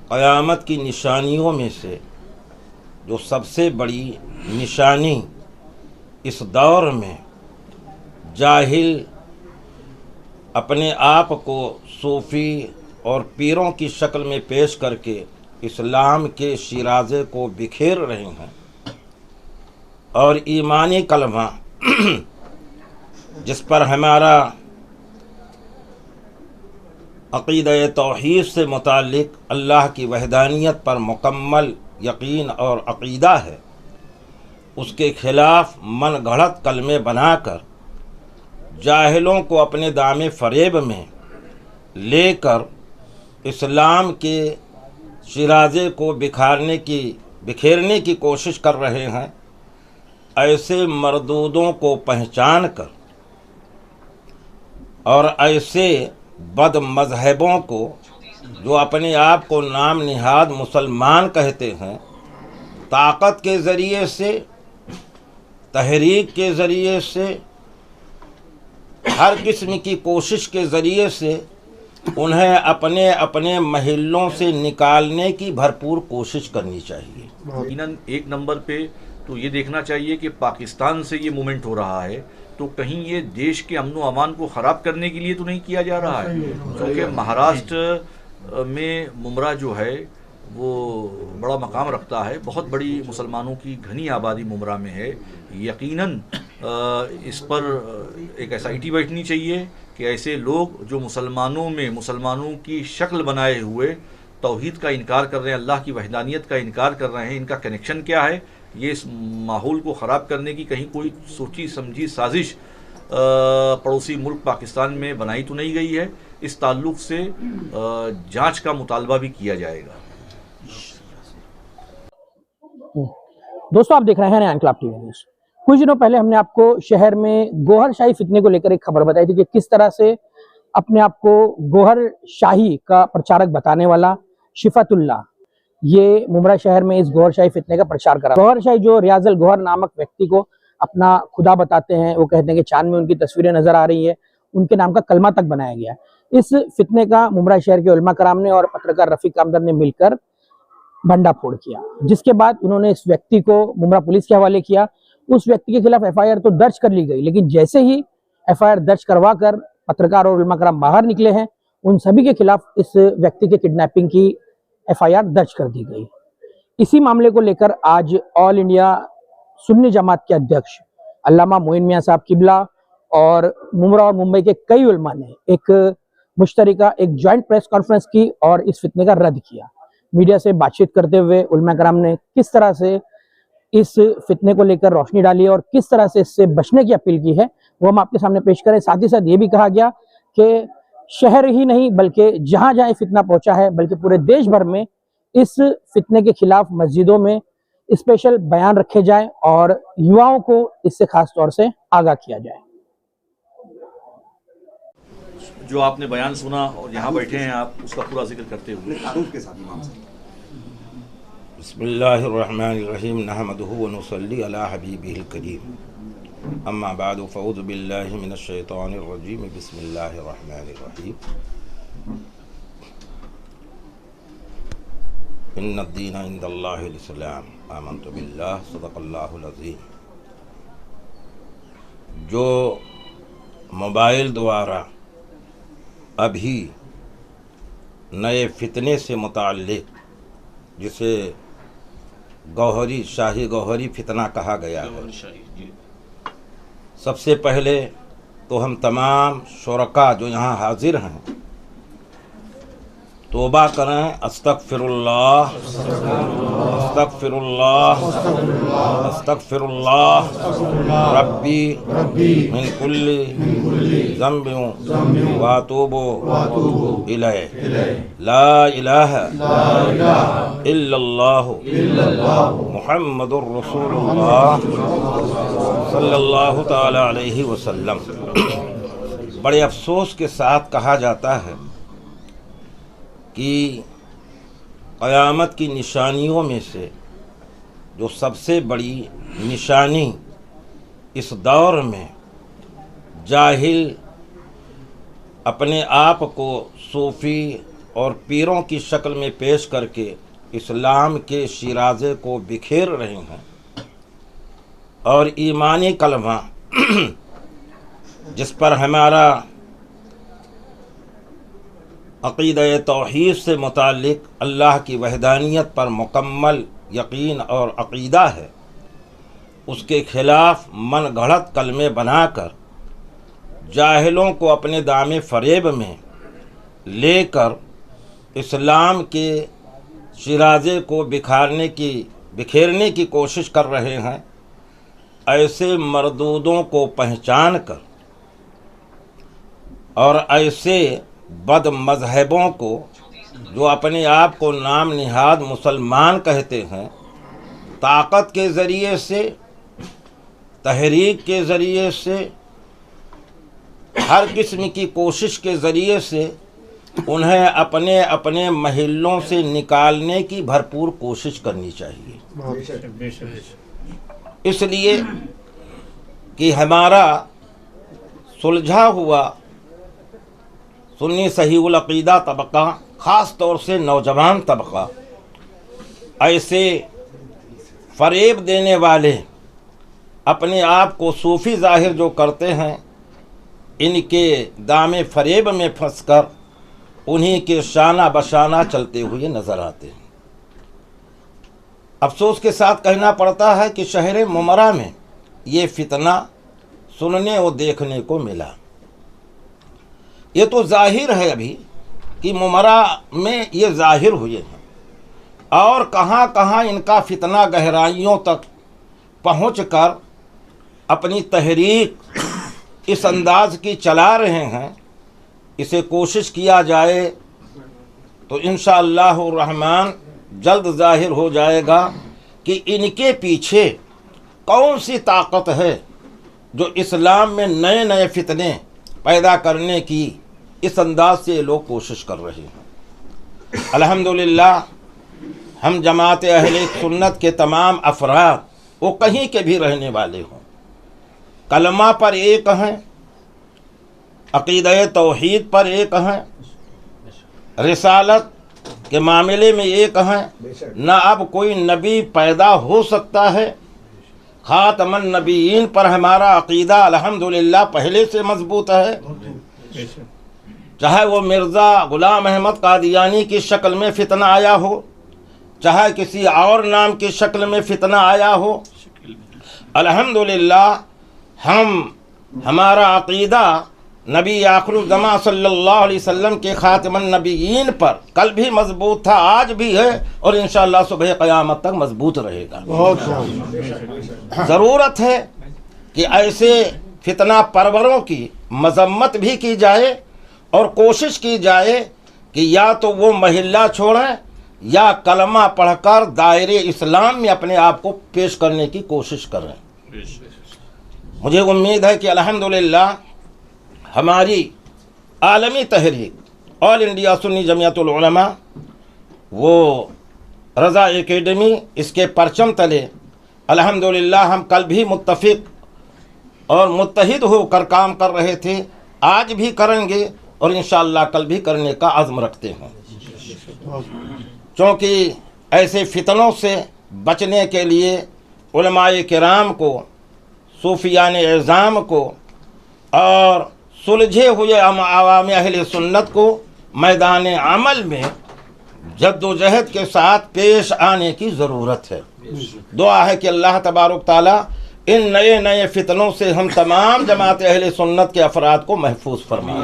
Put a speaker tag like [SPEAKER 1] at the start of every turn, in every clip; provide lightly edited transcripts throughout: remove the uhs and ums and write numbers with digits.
[SPEAKER 1] قیامت کی نشانیوں میں سے جو سب سے بڑی نشانی اس دور میں جاہل اپنے آپ کو صوفی اور پیروں کی شکل میں پیش کر کے اسلام کے شیرازے کو بکھیر رہے ہیں، اور ایمانی کلمہ جس پر ہمارا عقیدہ توحید سے متعلق اللہ کی وحدانیت پر مکمل یقین اور عقیدہ ہے، اس کے خلاف من گھڑت کلمے بنا کر جاہلوں کو اپنے دام فریب میں لے کر اسلام کے شیرازے کو بکھیرنے کی کوشش کر رہے ہیں۔ ایسے مردودوں کو پہچان کر اور ایسے بد مذہبوں کو جو اپنے آپ کو نام نہاد مسلمان کہتے ہیں، طاقت کے ذریعے سے، تحریک کے ذریعے سے، ہر قسم کی کوشش کے ذریعے سے انہیں اپنے اپنے محلوں سے نکالنے کی بھرپور کوشش کرنی چاہیے۔
[SPEAKER 2] یقیناً ایک نمبر پہ تو یہ دیکھنا چاہیے کہ پاکستان سے یہ مومنٹ ہو رہا ہے تو کہیں یہ دیش کے امن و امان کو خراب کرنے کے لیے تو نہیں کیا جا رہا ہے، کیونکہ مہاراشٹر میں ممرا جو ہے وہ بڑا مقام رکھتا ہے، بہت بڑی مسلمانوں کی گھنی آبادی ممرا میں ہے۔ یقیناً اس پر ایک SIT بیٹھنی چاہیے کہ ایسے لوگ جو مسلمانوں کی شکل بنائے ہوئے توحید کا انکار کر رہے ہیں، اللہ کی وحدانیت کا انکار کر رہے ہیں، ان کا کنیکشن کیا ہے، یہ اس ماحول کو خراب کرنے کی کہیں کوئی سوچی سمجھی سازش پڑوسی ملک پاکستان میں بنائی تو نہیں گئی ہے۔ اس تعلق سے جانچ کا مطالبہ بھی کیا جائے گا۔
[SPEAKER 3] دوستو آپ دیکھ رہے ہیں انقلاب ٹی وی نیوز۔ کچھ دنوں پہلے ہم نے آپ کو شہر میں گوہر شاہی فتنے کو لے کر ایک خبر بتائی تھی کہ کس طرح سے اپنے آپ کو گوہر شاہی کا پرچارک بتانے والا شفت اللہ یہ ممرا شہر میں اس گوہر شاہی فتنے کا پرچار کرا۔ گوہر شاہی جو ریاض الگوہر نامک ویکتی کو اپنا خدا بتاتے ہیں، وہ کہتے ہیں کہ چاند میں ان کی تصویریں نظر آ رہی ہیں، ان کے نام کا کلمہ تک بنایا گیا ہے۔ اس فتنے کا ممرا شہر کے علماء کرام نے اور پترکار رفیق کامدر نے مل کر بھنڈا پھوڑ کیا، جس کے بعد انہوں نے اس ویکتی کو ممرا پولیس کے حوالے کیا۔ اس ویکتی کے خلاف FIR تو درج کر لی گئی، لیکن جیسے ہی FIR درج کروا کر پترکار اور علماء کرام باہر نکلے ہیں، ان سبھی کے خلاف اس ویکتی کے کڈنیپنگ کی FIR درج کر دی گئی۔ اسی معاملے کو لے کر آج آل انڈیا سنی جماعت کے ادھیکش علامہ معین میاں صاحب قبلہ اور ممرا اور ممبئی کے کئی علماء نے ایک مشترکہ جوائنٹ پریس کانفرنس کی اور اس فتنے کا رد کیا۔ میڈیا سے بات چیت کرتے ہوئے علماء کرام نے کس طرح سے اس فتنے کو لے کر روشنی ڈالی ہے اور کس طرح سے اس سے بچنے کی اپیل کی ہے وہ ہم آپ کے سامنے پیش کریں۔ ساتھ ہی ساتھ یہ بھی کہا گیا کہ شہر ہی نہیں بلکہ جہاں جہاں فتنہ پہنچا ہے بلکہ پورے دیش بھر میں اس فتنے کے خلاف مسجدوں میں اسپیشل بیان رکھے جائیں اور یواؤں کو اس سے خاص طور سے آگاہ کیا جائے۔
[SPEAKER 2] جو آپ نے بیان سنا اور یہاں بیٹھے ہیں آپ، اس کا پورا ذکر کرتے ہوئے
[SPEAKER 1] بسم اللہ الرحمن الرحیم نحمدہ ونصلی علی حبیبہ الکریم، اما بعد فاعوذ باللہ من الشیطان الرجیم، بسم اللہ الرحمن الرحیم۔ ان الدین عند اللہ الاسلام، آمنت باللہ، صدق اللہ العظیم۔ جو موبائل دوارا ابھی نئے فتنے سے متعلق جسے شاہی گوہری فتنہ کہا گیا ہے، سب سے پہلے تو ہم تمام شرکاء جو یہاں حاضر ہیں توبہ کریں، استغفر اللہ استغفر اللہ استغفر اللہ ربی من کل ذنب واتوب الیہ، لا الہ الا اللہ محمد الرسول اللہ صلی اللہ تعالی علیہ وسلم۔ بڑے افسوس کے ساتھ کہا جاتا ہے کہ قیامت کی نشانیوں میں سے جو سب سے بڑی نشانی اس دور میں جاہل اپنے آپ کو صوفی اور پیروں کی شکل میں پیش کر کے اسلام کے شیرازے کو بکھیر رہے ہیں، اور ایمانی کلمہ جس پر ہمارا عقیدہ توحید سے متعلق اللہ کی وحدانیت پر مکمل یقین اور عقیدہ ہے، اس کے خلاف من گھڑت کلمے بنا کر جاہلوں کو اپنے دام فریب میں لے کر اسلام کے شیرازے کو بکھیرنے کی کوشش کر رہے ہیں۔ ایسے مردودوں کو پہچان کر اور ایسے بد مذہبوں کو جو اپنے آپ کو نام نہاد مسلمان کہتے ہیں، طاقت کے ذریعے سے، تحریک کے ذریعے سے، ہر قسم کی کوشش کے ذریعے سے انہیں اپنے اپنے محلوں سے نکالنے کی بھرپور کوشش کرنی چاہیے، اس لیے کہ ہمارا سلجھا ہوا سنی صحیح العقیدہ طبقہ، خاص طور سے نوجوان طبقہ، ایسے فریب دینے والے اپنے آپ کو صوفی ظاہر جو کرتے ہیں، ان کے دام فریب میں پھنس کر انہی کے شانہ بشانہ چلتے ہوئے نظر آتے ہیں۔ افسوس کے ساتھ کہنا پڑتا ہے کہ شہر ممرہ میں یہ فتنہ سننے اور دیکھنے کو ملا۔ یہ تو ظاہر ہے ابھی کہ ممرہ میں یہ ظاہر ہوئے ہیں، اور کہاں کہاں ان کا فتنہ گہرائیوں تک پہنچ کر اپنی تحریک اس انداز کی چلا رہے ہیں۔ اسے کوشش کیا جائے تو انشاءاللہ الرحمن جلد ظاہر ہو جائے گا کہ ان کے پیچھے کون سی طاقت ہے جو اسلام میں نئے نئے فتنے پیدا کرنے کی اس انداز سے لوگ کوشش کر رہے ہیں۔ الحمدللہ ہم جماعت اہل سنت کے تمام افراد، وہ کہیں کے بھی رہنے والے ہوں، کلمہ پر ایک ہیں، عقیدہ توحید پر ایک ہیں، رسالت کے معاملے میں ایک ہیں، نہ اب کوئی نبی پیدا ہو سکتا ہے۔ خاتم النبیین پر ہمارا عقیدہ الحمدللہ پہلے سے مضبوط ہے، چاہے وہ مرزا غلام احمد قادیانی کی شکل میں فتنہ آیا ہو، چاہے کسی اور نام کی شکل میں فتنہ آیا ہو، الحمدللہ ہمارا عقیدہ نبی آخر الزماں صلی اللہ علیہ وسلم کے خاتم النبیین پر کل بھی مضبوط تھا، آج بھی ہے، اور انشاءاللہ صبح قیامت تک مضبوط رہے گا۔ ضرورت ہے کہ ایسے فتنہ پروروں کی مذمت بھی کی جائے اور کوشش کی جائے کہ یا تو وہ محلہ چھوڑیں یا کلمہ پڑھ کر دائرے اسلام میں اپنے آپ کو پیش کرنے کی کوشش کریں۔ مجھے امید ہے کہ الحمدللہ ہماری عالمی تحریک آل انڈیا سنی جمعیت العلماء، وہ رضا اکیڈمی، اس کے پرچم تلے الحمدللہ ہم کل بھی متفق اور متحد ہو کر کام کر رہے تھے، آج بھی کریں گے اور انشاءاللہ کل بھی کرنے کا عزم رکھتے ہیں، چونکہ ایسے فتنوں سے بچنے کے لیے علماء کرام کو، صوفیان اعظام کو اور سلجھے ہوئے عوام اہل سنت کو میدان عمل میں جد و جہد کے ساتھ پیش آنے کی ضرورت ہے۔ دعا ہے کہ اللہ تبارک تعالیٰ ان نئے نئے فتنوں سے ہم تمام جماعت اہل سنت کے افراد کو محفوظ فرمائے۔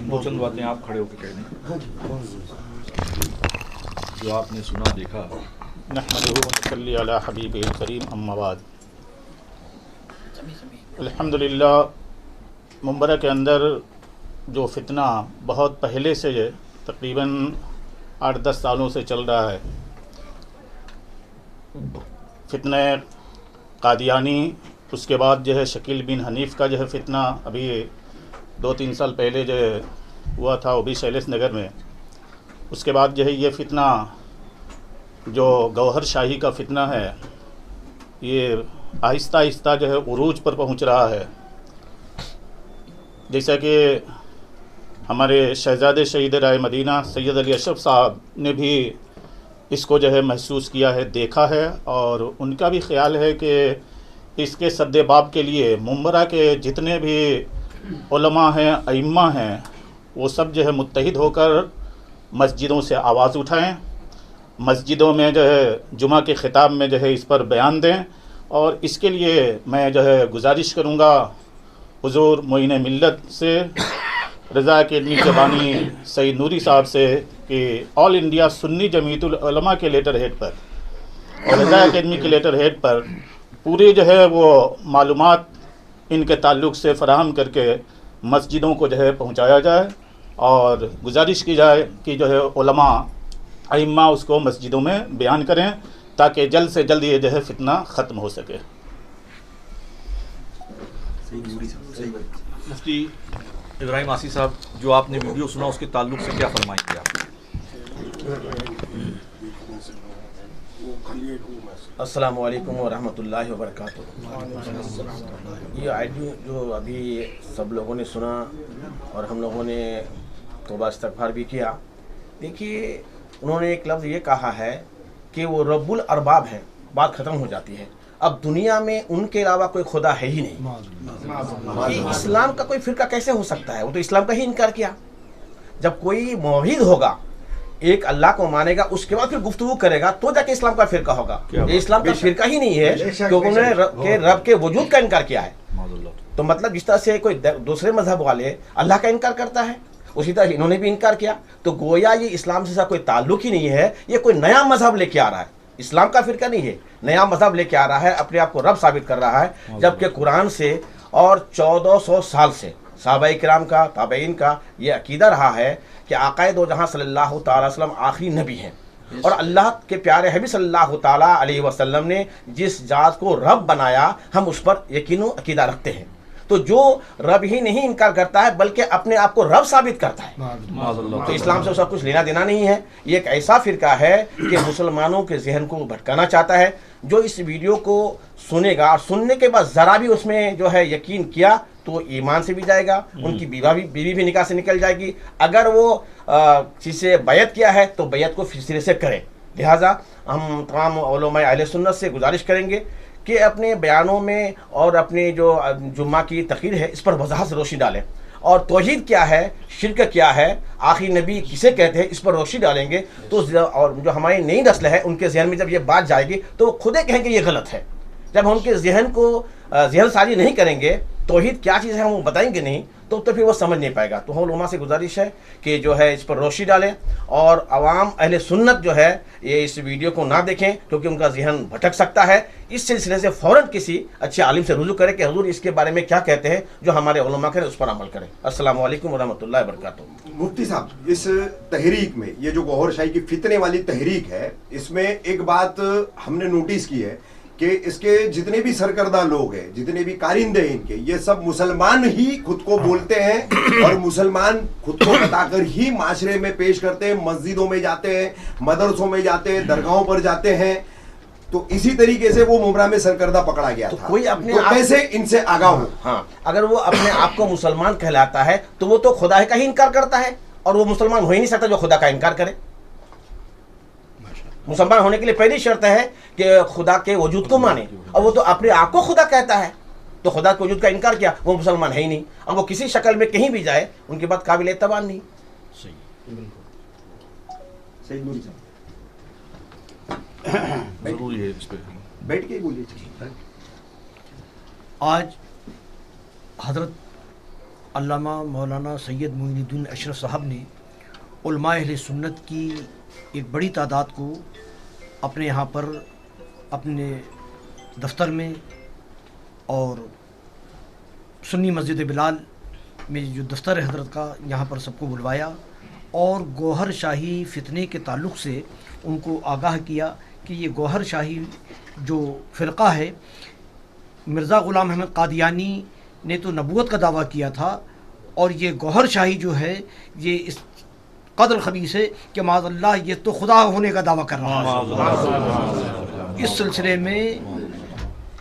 [SPEAKER 2] وہ چند باتیں آپ کھڑے ہو کے کہہ دیں جو آپ نے سنا دیکھا۔
[SPEAKER 4] نحمدہ و نصلی علی حبیبہ الکریم، اما بعد۔ الحمدللہ ممبرہ کے اندر جو فتنہ بہت پہلے سے تقریباً 8-10 سالوں سے چل رہا ہے، فتنہ قادیانی، اس کے بعد شکیل بن حنیف کا فتنہ ابھی 2-3 سال پہلے ہوا تھا، وہ بھی شیلس نگر میں۔ اس کے بعد یہ فتنہ جو گوہر شاہی کا فتنہ ہے، یہ آہستہ آہستہ عروج پر پہنچ رہا ہے۔ جیسا کہ ہمارے شہزادے شہید رائے مدینہ سید علی اشرف صاحب نے بھی اس کو جو ہے محسوس کیا ہے، دیکھا ہے، اور ان کا بھی خیال ہے کہ اس کے سد باب کے لیے ممبرا کے جتنے بھی علماء ہیں، ائمہ ہیں، وہ سب جو ہے متحد ہو کر مسجدوں سے آواز اٹھائیں، مسجدوں میں جو ہے جمعہ کے خطاب میں جو ہے اس پر بیان دیں، اور اس کے لیے میں جو ہے گزارش کروں گا حضور معین ملت سے، رضا اکیڈمی کے بانی سعید نوری صاحب سے، کہ آل انڈیا سنی جمعیت العلماء کے لیٹر ہیڈ پر اور رضا اکیڈمی کے لیٹر ہیڈ پر پوری جو ہے وہ معلومات ان کے تعلق سے فراہم کر کے مسجدوں کو جو ہے پہنچایا جائے، اور گزارش کی جائے کہ جو ہے علماء ائمہ اس کو مسجدوں میں بیان کریں تاکہ جلد سے جلد یہ جو ہے فتنہ ختم ہو سکے۔
[SPEAKER 2] مفتی ابراہیم آسی صاحب، جو آپ نے ویڈیو سنا اس کے تعلق سے کیا فرمائیں گے آپ؟
[SPEAKER 5] السلام علیکم ورحمۃ اللہ وبرکاتہ۔ یہ آڈیو جو ابھی سب لوگوں نے سنا اور ہم لوگوں نے توبہ استغفار بھی کیا، دیکھیے انہوں نے ایک لفظ یہ کہا ہے کہ وہ رب الارباب ہیں، بات ختم ہو جاتی ہے۔ اب دنیا میں ان کے علاوہ کوئی خدا ہے ہی نہیں۔ یہ اسلام کا کوئی فرقہ کیسے ہو سکتا ہے؟ وہ تو اسلام کا ہی انکار کیا۔ جب کوئی موحد ہوگا، ایک اللہ کو مانے گا، اس کے بعد پھر گفتگو کرے گا تو جا کے اسلام کا فرقہ ہوگا۔ یہ اسلام کا فرقہ ہی نہیں ہے کیونکہ انہوں نے رب کے وجود کا انکار کیا ہے۔ تو مطلب جس طرح سے کوئی دوسرے مذہب والے اللہ کا انکار کرتا ہے، اسی طرح انہوں نے بھی انکار کیا، تو گویا یہ اسلام سے کوئی تعلق ہی نہیں ہے، یہ کوئی نیا مذہب لے کے آ رہا ہے۔ اسلام کا فرقہ نہیں ہے، نیا مذہب لے کے آ رہا ہے، اپنے آپ کو رب ثابت کر رہا ہے، جبکہ قرآن سے اور 1400 سال سے صحابہ کرام کا، تابعین کا یہ عقیدہ رہا ہے کہ آقائے دو جہاں صلی اللہ تعالی وسلم آخری نبی ہیں، اور اللہ کے پیارے حبیب صلی اللہ تعالی علیہ وسلم نے جس ذات کو رب بنایا ہم اس پر یقین و عقیدہ رکھتے ہیں۔ تو جو رب ہی نہیں انکار کرتا ہے بلکہ اپنے آپ کو رب ثابت کرتا ہے، تو اسلام سے اس کا کچھ لینا دینا نہیں ہے۔ یہ ایک ایسا فرقہ ہے کہ مسلمانوں کے ذہن کو بھٹکانا چاہتا ہے۔ جو اس ویڈیو کو سنے گا اور سننے کے بعد ذرا بھی اس میں جو ہے یقین کیا تو ایمان سے بھی جائے گا، ان کی بیوی بھی نکاح سے نکل جائے گی۔ اگر وہ کسی سے بیعت کیا ہے تو بیعت کو پھر سرے سے کرے۔ لہٰذا ہم تمام علماء اہل سنت سے گزارش کریں گے کہ اپنے بیانوں میں اور اپنی جو جمعہ کی تقریر ہے اس پر وضاحت سے روشنی ڈالیں، اور توحید کیا ہے، شرک کیا ہے، آخری نبی کسے کہتے ہیں، اس پر روشنی ڈالیں گے تو اور جو ہماری نئی نسل ہے ان کے ذہن میں جب یہ بات جائے گی تو وہ خود ہی کہیں گے یہ غلط ہے۔ جب ہم ان کے ذہن کو ذہن سازی نہیں کریں گے، توحید کیا چیز ہے ہم وہ بتائیں گے نہیں، تو پھر وہ سمجھ نہیں پائے گا۔ تو علماء سے گزارش ہے کہ جو ہے اس پر روشنی ڈالیں، اور عوام اہل سنت جو ہے یہ اس ویڈیو کو نہ دیکھیں کیونکہ ان کا ذہن بھٹک سکتا ہے۔ اس سلسلے سے فوراً کسی اچھے عالم سے رجوع کرے کہ حضور اس کے بارے میں کیا کہتے ہیں، جو ہمارے علماء کریں اس پر عمل کریں۔ السلام علیکم ورحمۃ اللہ وبرکاتہ۔
[SPEAKER 6] مفتی صاحب، اس تحریک میں یہ جو گوہر شاہی کی فتنے والی تحریک ہے، اس میں ایک بات ہم نے نوٹس کی ہے کہ اس کے جتنے بھی سرکردہ لوگ ہیں، جتنے بھی کارندے ہیں ان کے، یہ سب مسلمان ہی خود کو بولتے ہیں اور مسلمان خود کو بتا کر ہی معاشرے میں پیش کرتے ہیں، مسجدوں میں جاتے ہیں، مدرسوں میں جاتے ہیں، درگاہوں پر جاتے ہیں۔ تو اسی طریقے سے وہ ممبرا میں سرکردہ پکڑا گیا تھا،
[SPEAKER 5] کوئی اپنے
[SPEAKER 6] تو کیسے ان سے آگاہ ہو؟
[SPEAKER 5] ہاں، اگر وہ اپنے آپ کو مسلمان کہلاتا ہے تو وہ تو خدا کا ہی انکار کرتا ہے، اور وہ مسلمان ہو ہی نہیں سکتا جو خدا کا انکار کرے۔ مسلمان ہونے کے لیے پہلی شرط ہے کہ خدا کے وجود کو مانے، اور وہ تو اپنے آپ کو خدا کہتا ہے، تو خدا کے وجود کا انکار کیا، وہ مسلمان ہے ہی نہیں، اور وہ کسی شکل میں کہیں بھی جائے ان کی بات قابل اعتبار نہیں۔
[SPEAKER 6] سعید نوری صاحب
[SPEAKER 2] ضروری ہے اس پہ
[SPEAKER 6] بیٹھ کے بولیے۔
[SPEAKER 7] آج حضرت علامہ مولانا سید معین الدین اشرف صاحب نے علماء اہل سنت کی ایک بڑی تعداد کو اپنے یہاں پر اپنے دفتر میں اور سنی مسجد بلال میں جو دفتر ہے حضرت کا، یہاں پر سب کو بلوایا اور گوہر شاہی فتنے کے تعلق سے ان کو آگاہ کیا کہ یہ گوہر شاہی جو فرقہ ہے، مرزا غلام احمد قادیانی نے تو نبوت کا دعویٰ کیا تھا، اور یہ گوہر شاہی جو ہے یہ اس قدر خبیث ہے کہ معاذ اللہ یہ تو خدا ہونے کا دعویٰ کر رہا ہے۔ اس سلسلے میں